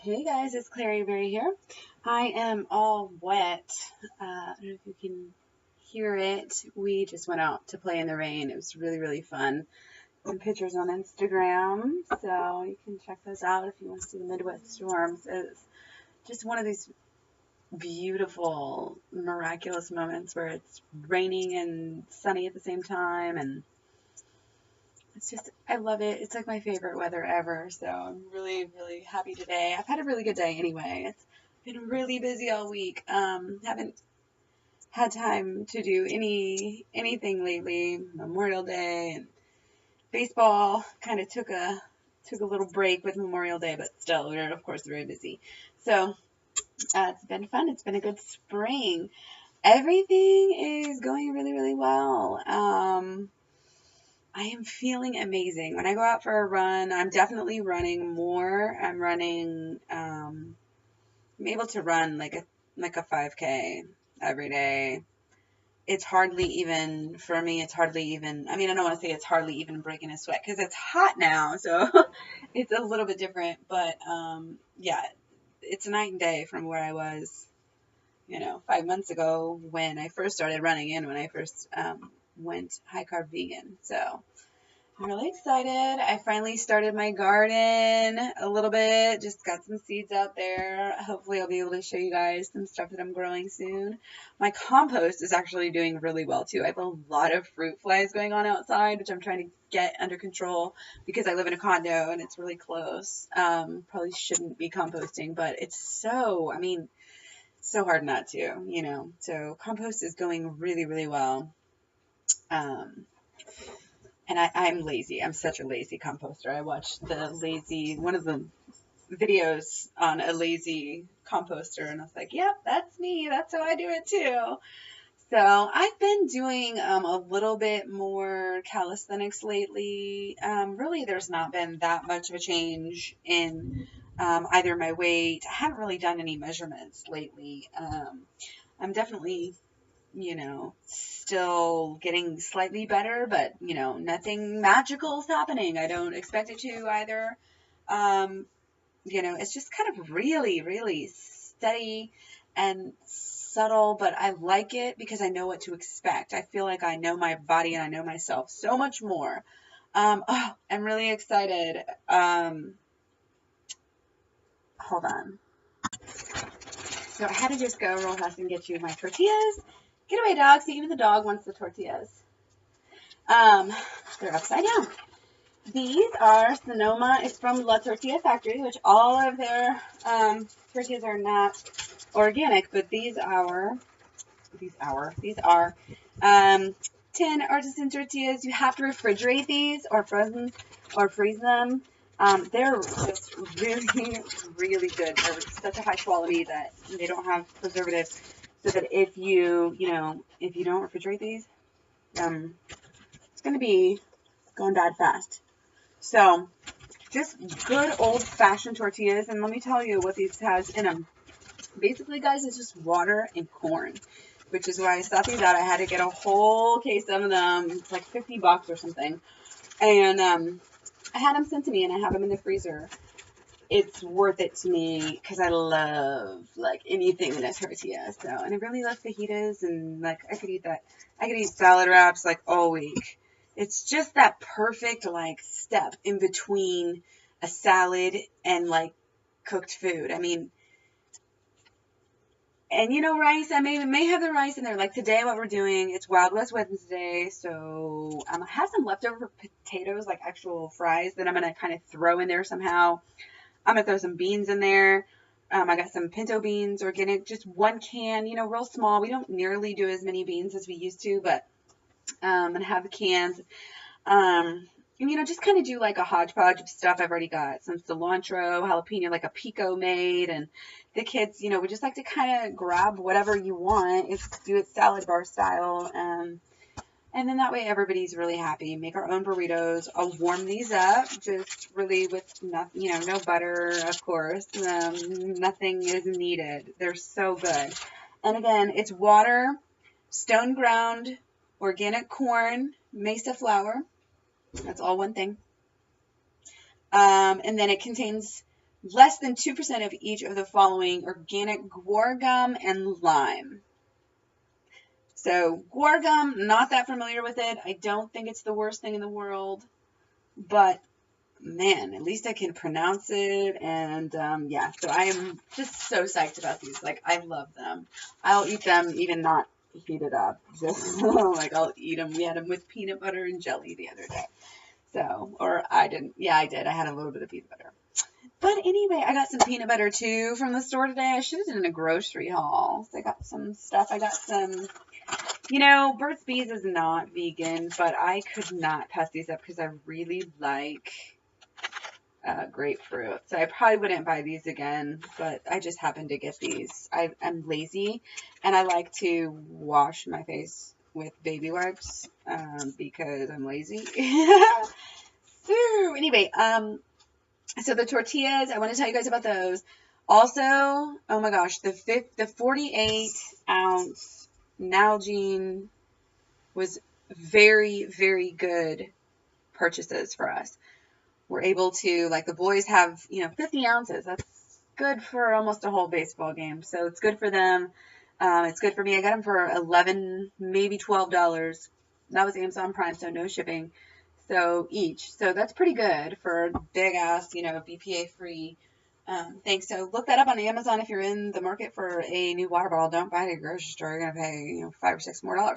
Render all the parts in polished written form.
Hey guys, it's Clary Berry here. I am all wet. I don't know if you can hear it. We just went out to play in the rain. It was really, really fun. Some pictures on Instagram, so you can check those out if you want to see the Midwest storms. It's just one of these beautiful, miraculous moments where it's raining and sunny at the same time, and it's just, I love it. It's like my favorite weather ever. So I'm really, really happy today. I've had a really good day anyway. It's been really busy all week. Haven't had time to do anything lately. Memorial Day and baseball kind of took a little break with Memorial Day, but still we're of course very busy. So it's been fun. It's been a good spring. Everything is going really, really well. I am feeling amazing. When I go out for a run, I'm definitely running more. I'm able to run like a 5K every day. It's hardly even, for me, it's hardly even, I mean, I don't want to say it's hardly even breaking a sweat because it's hot now, so it's a little bit different, but yeah, it's night and day from where I was, 5 months ago when I first started running and when I first went high carb vegan. So I'm really excited. I finally started my garden a little bit, just got some seeds out there. Hopefully I'll be able to show you guys some stuff that I'm growing soon. My compost is actually doing really well too. I have a lot of fruit flies going on outside, which I'm trying to get under control because I live in a condo and it's really close. Probably shouldn't be composting, but it's so hard not to. So compost is going really, really well. And I'm lazy. I'm such a lazy composter. I watched one of the videos on a lazy composter, and I was like, yep, that's me. That's how I do it too. So I've been doing a little bit more calisthenics lately. Really, there's not been that much of a change in either my weight. I haven't really done any measurements lately. I'm definitely still getting slightly better, but, nothing magical is happening. I don't expect it to either. It's just kind of really, really steady and subtle, but I like it because I know what to expect. I feel like I know my body and I know myself so much more. I'm really excited. Hold on. So I had to just go real fast and get you my tortillas. Get away, dog. See, even the dog wants the tortillas. They're upside down. These are Sonoma. It's from La Tortilla Factory, which all of their tortillas are not organic, but these are 10 artisan tortillas. You have to refrigerate these or freeze them. They're just really, really good. They're such a high quality that they don't have preservatives. So that if you don't refrigerate these, it's going to be going bad fast. So just good old-fashioned tortillas. And let me tell you what these has in them. Basically, guys, it's just water and corn, which is why I sought these out. I had to get a whole case of them. It's like $50 or something. And I had them sent to me, and I have them in the freezer. It's worth it to me because I love anything in a tortilla. So, and I really love fajitas, and I could eat that. I could eat salad wraps all week. It's just that perfect step in between a salad and cooked food. I mean, and rice. I may have the rice in there. Like today, what we're doing, it's Wild West Wednesday, so I have some leftover potatoes, actual fries, that I'm gonna kind of throw in there somehow. I'm going to throw some beans in there. I got some pinto beans, organic, just one can, real small. We don't nearly do as many beans as we used to, but I'm going to have the cans. And, just kind of do a hodgepodge of stuff. I've already got some cilantro, jalapeno, a pico made. And the kids, we just like to kind of grab whatever you want. Do it salad bar style. And then that way everybody's really happy. Make our own burritos. I'll warm these up just really with nothing, no butter, of course. Nothing is needed. They're so good. And again, it's water, stone ground, organic corn, mesa flour. That's all one thing. And then it contains less than 2% of each of the following: organic guar gum and lime. So guar gum, not that familiar with it. I don't think it's the worst thing in the world, but man, at least I can pronounce it. And yeah, so I am just so psyched about these. Like, I love them. I'll eat them even not heated up. Just like, I'll eat them. We had them with peanut butter and jelly the other day. So, or I didn't. Yeah, I did. I had a little bit of peanut butter. But anyway, I got some peanut butter too from the store today. I should have done a grocery haul. So I got some stuff. I got some, you know, Burt's Bees is not vegan, but I could not pass these up because I really like grapefruit. So I probably wouldn't buy these again, but I just happened to get these. I'm lazy and I like to wash my face with baby wipes because I'm lazy. So anyway, so the tortillas, I want to tell you guys about those. Also, oh my gosh, the 48-ounce Nalgene was very, very good purchases for us. We're able to, like, the boys have, 50 ounces. That's good for almost a whole baseball game. So it's good for them. It's good for me. I got them for $11, maybe $12. That was Amazon Prime, so no shipping. So each. So that's pretty good for big ass, BPA free things. So look that up on Amazon if you're in the market for a new water bottle. Don't buy it at a grocery store. You're gonna pay, $5 or $6 more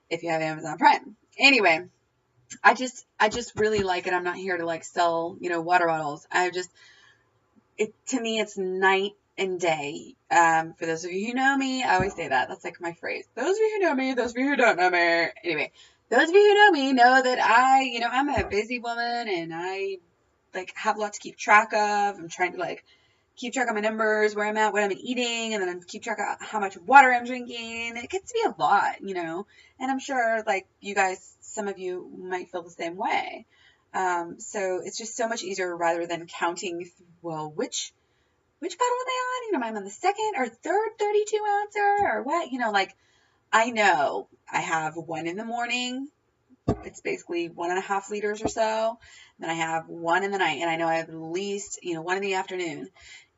if you have Amazon Prime. Anyway, I just really like it. I'm not here to like sell, water bottles. To me, it's night and day. For those of you who know me, I always say that. That's like my phrase. Those of you who know me, those of you who don't know me. Anyway, those of you who know me know that I'm a busy woman and I like have a lot to keep track of. I'm trying to like keep track of my numbers, where I'm at, what I'm eating, and then I keep track of how much water I'm drinking. It gets to be a lot, and I'm sure like you guys, some of you might feel the same way. So it's just so much easier rather than counting, well, which bottle am I on? Am I on the second or third 32 ouncer or what? Like I know I have one in the morning. It's basically 1.5 liters or so. Then I have one in the night, and I know I have at least, one in the afternoon.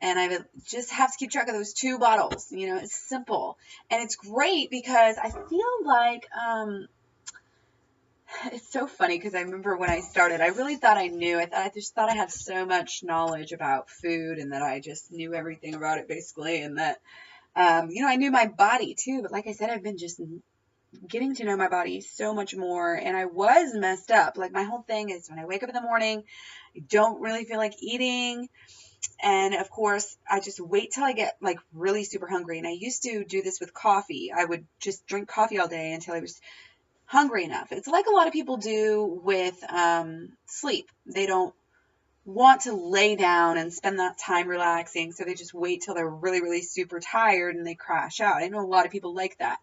And I just have to keep track of those 2 bottles. It's simple. And it's great because I feel like, it's so funny because I remember when I started, I really thought I knew. I just thought I had so much knowledge about food and that I just knew everything about it basically. And that, I knew my body too. But like I said, I've been just getting to know my body so much more, and I was messed up. Like my whole thing is when I wake up in the morning, I don't really feel like eating, and of course I just wait till I get like really super hungry. And I used to do this with coffee. I would just drink coffee all day until I was hungry enough. It's like a lot of people do with sleep. They don't want to lay down and spend that time relaxing, so they just wait till they're really, really super tired and they crash out. I know a lot of people like that.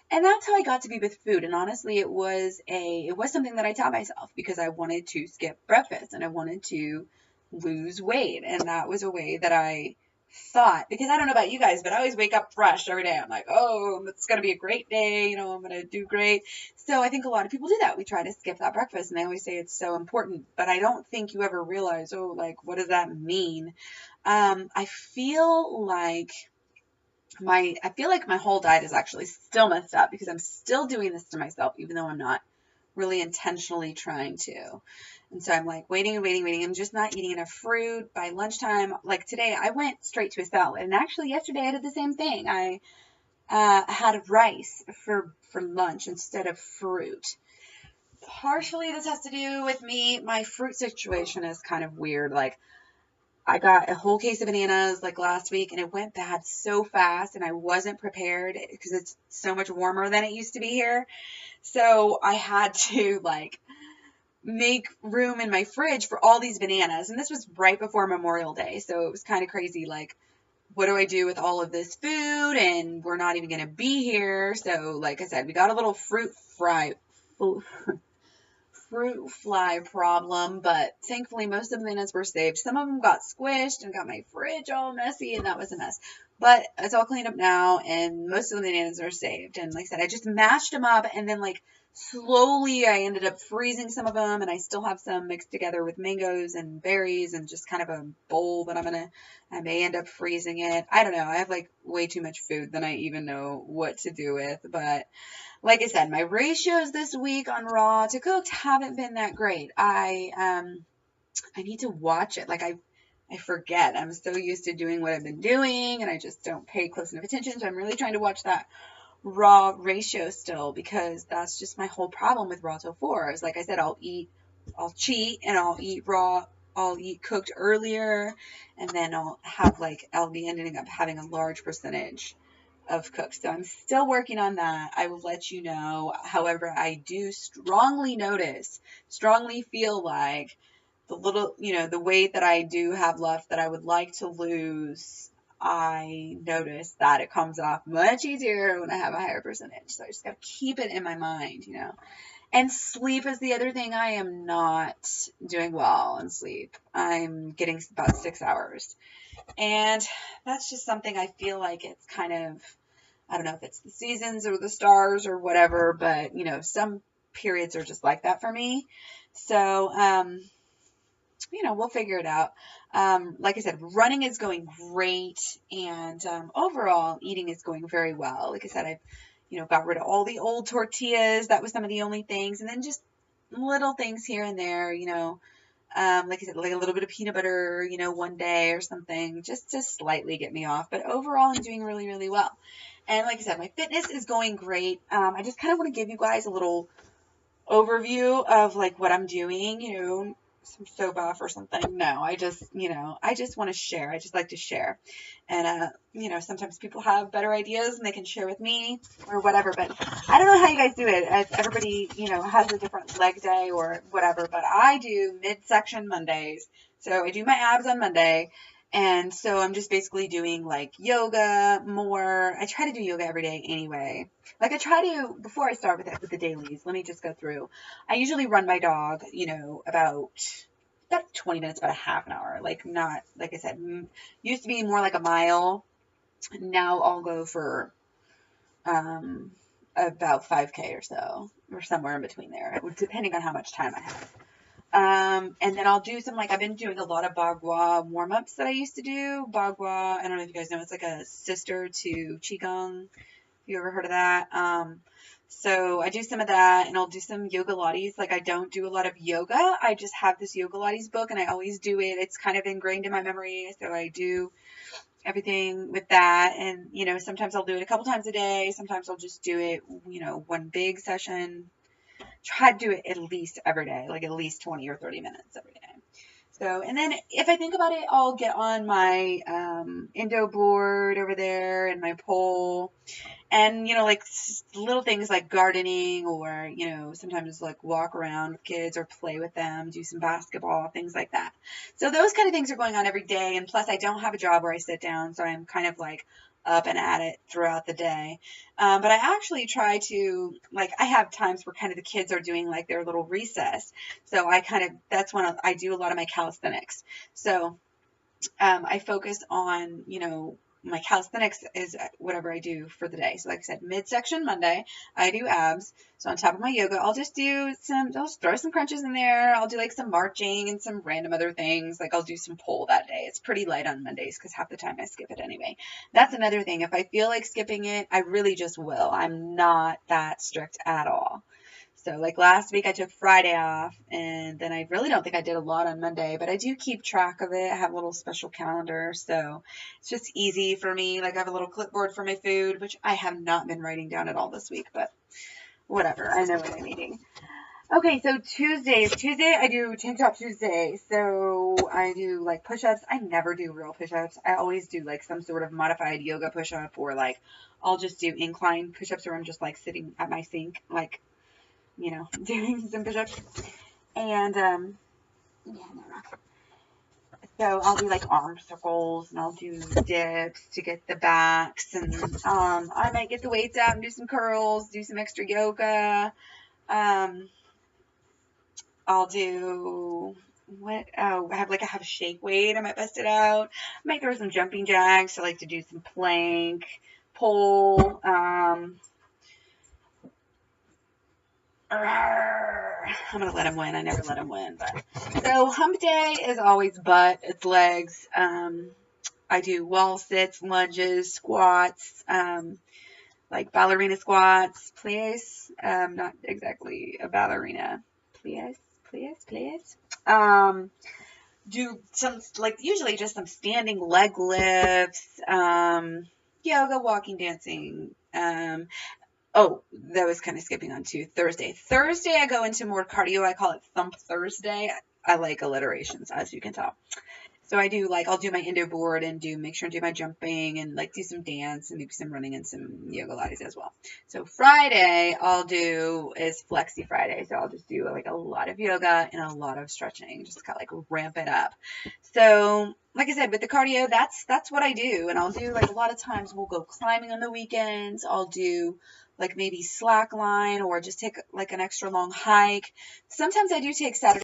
And that's how I got to be with food. And honestly, it was something that I taught myself because I wanted to skip breakfast and I wanted to lose weight. And that was a way that I thought, because I don't know about you guys, but I always wake up fresh every day. I'm like, oh, it's going to be a great day. I'm going to do great. So I think a lot of people do that. We try to skip that breakfast and they always say it's so important, but I don't think you ever realize, oh, like, what does that mean? I feel like my whole diet is actually still messed up because I'm still doing this to myself, even though I'm not really intentionally trying to. And so I'm like waiting. I'm just not eating enough fruit. By lunchtime, like today, I went straight to a salad. And actually yesterday I did the same thing. I had rice for lunch instead of fruit. Partially this has to do with me. My fruit situation is kind of weird. Like I got a whole case of bananas like last week and it went bad so fast and I wasn't prepared because it's so much warmer than it used to be here. So I had to like make room in my fridge for all these bananas. And this was right before Memorial Day. So it was kind of crazy. Like, what do I do with all of this food? And we're not even going to be here. So like I said, we got a little fruit fly problem, but thankfully most of the bananas were saved. Some of them got squished and got my fridge all messy, and that was a mess. But it's all cleaned up now, and most of the bananas are saved. And like I said, I just mashed them up and then like slowly I ended up freezing some of them, and I still have some mixed together with mangoes and berries and just kind of a bowl that I may end up freezing it. I don't know. I have like way too much food than I even know what to do with. But like I said, my ratios this week on raw to cooked haven't been that great. I need to watch it. Like I forget. I'm so used to doing what I've been doing, and I just don't pay close enough attention. So I'm really trying to watch that raw ratio still, because that's just my whole problem with raw till 4 is, like I said, I'll cheat and I'll eat raw, I'll eat cooked earlier, and then I'll be ending up having a large percentage of cooked. So I'm still working on that. I will let you know. However, I do strongly feel like the weight that I do have left that I would like to lose, I notice that it comes off much easier when I have a higher percentage. So I just got to keep it in my mind. And sleep is the other thing. I am not doing well in sleep. I'm getting about 6 hours. And that's just something I feel like it's kind of, I don't know if it's the seasons or the stars or whatever, but some periods are just like that for me. So, we'll figure it out. Like I said, running is going great, and overall eating is going very well. Like I said, I've got rid of all the old tortillas. That was some of the only things, and then just little things here and there. Like I said, like a little bit of peanut butter, one day or something, just to slightly get me off. But overall, I'm doing really, really well. And like I said, my fitness is going great. I just kind of want to give you guys a little overview of like what I'm doing, some soap off or something. No, I just want to share. I just like to share. And, sometimes people have better ideas and they can share with me or whatever, but I don't know how you guys do it. Everybody, has a different leg day or whatever, but I do midsection Mondays. So I do my abs on Monday. And so I'm just basically doing like yoga more. I try to do yoga every day anyway. Like I try to, before I start with the dailies, let me just go through. I usually run my dog, about 20 minutes, about a half an hour. Like not, like I said, used to be more like a mile. Now I'll go for about 5K or so, or somewhere in between there, depending on how much time I have. And then I'll do I've been doing a lot of Bagua warm-ups that I used to do. Bagua, I don't know if you guys know, it's like a sister to Qigong. Have you ever heard of that? So I do some of that, and I'll do some yoga lattes. Like I don't do a lot of yoga. I just have this yoga lattes book, and I always do it. It's kind of ingrained in my memory. So I do everything with that. And, sometimes I'll do it a couple times a day. Sometimes I'll just do it, one big session. Try to do it at least every day, like at least 20 or 30 minutes every day. So, and then if I think about it, I'll get on my Indo board over there and my pole, and like little things like gardening, or sometimes like walk around with kids or play with them, do some basketball, things like that. So those kind of things are going on every day. And plus I don't have a job where I sit down, so I'm kind of like up and at it throughout the day. But I actually try to, like, I have times where kind of the kids are doing like their little recess. So that's when I do a lot of my calisthenics. So I focus on, my calisthenics is whatever I do for the day. So like I said, midsection Monday, I do abs. So on top of my yoga, I'll just throw some crunches in there. I'll do like some marching and some random other things. Like I'll do some pole that day. It's pretty light on Mondays because half the time I skip it anyway. That's another thing. If I feel like skipping it, I really just will. I'm not that strict at all. So like last week I took Friday off, and then I really don't think I did a lot on Monday, but I do keep track of it. I have a little special calendar, so it's just easy for me. Like I have a little clipboard for my food, which I have not been writing down at all this week, but whatever. I know what I'm eating. Okay, so Tuesday I do Tank Top Tuesday. So I do like push-ups. I never do real push-ups. I always do like some sort of modified yoga push-up, or like I'll just do incline push-ups where I'm just like sitting at my sink, like doing some push-ups. And, so I'll do like arm circles, and I'll do dips to get the backs, and, I might get the weights out and do some curls, do some extra yoga. I'll do, I have a shake weight. I might bust it out. I might throw some jumping jacks. I like to do some plank, pole, I'm gonna let him win. I never let him win, but so hump day is always butt. It's legs. I do wall sits, lunges, squats, like ballerina squats, plies. Not exactly a ballerina. Plies. Do some, like, usually just some standing leg lifts, yoga, walking, dancing. Oh, that was kind of skipping on to Thursday. Thursday, I go into more cardio. I call it Thump Thursday. I like alliterations, as you can tell. So I do, like, I'll do my endo board and make sure and do my jumping and like do some dance and maybe some running and some yoga Pilates as well. So Friday I'll do is Flexi Friday. So I'll just do like a lot of yoga and a lot of stretching, just kind of like ramp it up. So like I said, with the cardio, that's what I do. And I'll do, like, a lot of times we'll go climbing on the weekends. I'll do like maybe slack line or just take like an extra long hike. Sometimes I do take Saturday.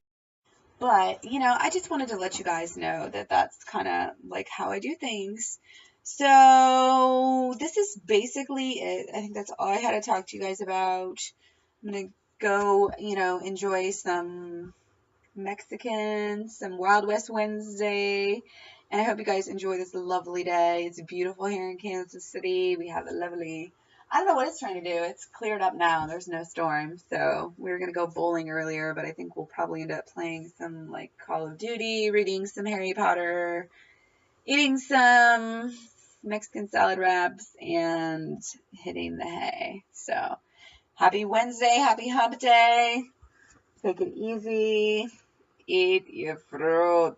But, I just wanted to let you guys know that that's kind of like how I do things. So this is basically it. I think that's all I had to talk to you guys about. I'm going to go, enjoy some Mexican, some Wild West Wednesday. And I hope you guys enjoy this lovely day. It's beautiful here in Kansas City. We have a lovely, I don't know what it's trying to do. It's cleared up now. There's no storm. So we were going to go bowling earlier, but I think we'll probably end up playing some like Call of Duty, reading some Harry Potter, eating some Mexican salad wraps, and hitting the hay. So happy Wednesday. Happy hump day. Take it easy. Eat your fruit.